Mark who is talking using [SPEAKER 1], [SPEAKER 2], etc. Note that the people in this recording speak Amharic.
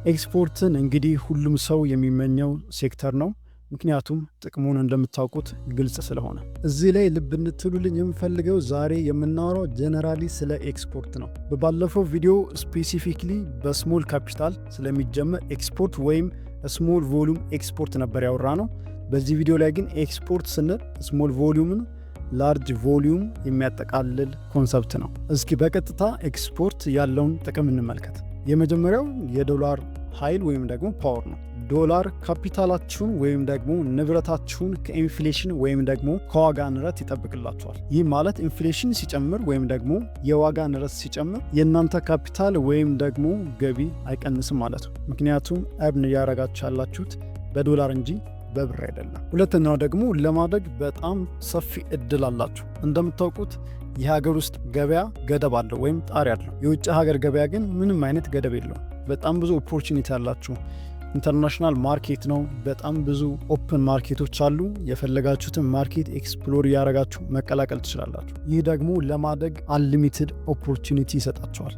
[SPEAKER 1] ኤክስፖርትን እንግዲህ ሁሉም ሰው የሚመኘው ሴክተር ነው። ምክንያቱም ጥቅሙን እንደምታውቁት ግልጽ ስለሆነ። እዚህ ላይ ልብ እንድትሉልኝ የምፈልገው ዛሬ የምናወራው ጀነራሊ ስለ ኤክስፖርት ነው። በባለፈው ቪዲዮ ስፔሲፊክሊ በስሞል ካፒታል ስለሚጀመር ኤክስፖርት ወይም ስሞል ቮሉም ኤክስፖርት ነበር ያወራ ነው። በዚህ ቪዲዮ ላይ ግን ኤክስፖርት ስንል ስሞል ቮሉምን ላርጅ ቮሊዩም የሚያጠቃልል ኮንሰፕት ነው። እስኪ በቀጥታ ኤክስፖርት ያለውን ጥቅም እንመልከት። የመጀመሪያው የዶላር ኃይል ወይም ደግሞ ፓወር ነው። ዶላር ካፒታላችሁን ወይም ደግሞ ንብረታችሁን ከኢንፍሌሽን ወይም ደግሞ ከዋጋ ንረት ይጠብቅላችኋል። ይህ ማለት ኢንፍሌሽን ሲጨምር ወይም ደግሞ የዋጋ ንረት ሲጨምር የእናንተ ካፒታል ወይም ደግሞ ገቢ አይቀንስም ማለት ነው። ምክንያቱም እርን እያረጋችሁ ያላችሁት በዶላር እንጂ በብር አይደለም። ሁለተኛው ደግሞ ለማደግ በጣም ሰፊ እድል አላችሁ። እንደምታውቁት የሀገር ውስጥ ገበያ ገደብ አለው ወይም ጣሪያ አለው። የውጭ ሀገር ገበያ ግን ምንም አይነት ገደብ የለውም። በጣም ብዙ ኦፖርቹኒቲ አላችሁ። ኢንተርናሽናል ማርኬት ነው። በጣም ብዙ ኦፕን ማርኬቶች አሉ። የፈለጋችሁትን ማርኬት ኤክስፕሎር እያደረጋችሁ መቀላቀል ትችላላችሁ። ይህ ደግሞ ለማደግ አንሊሚትድ ኦፖርቹኒቲ ይሰጣችኋል።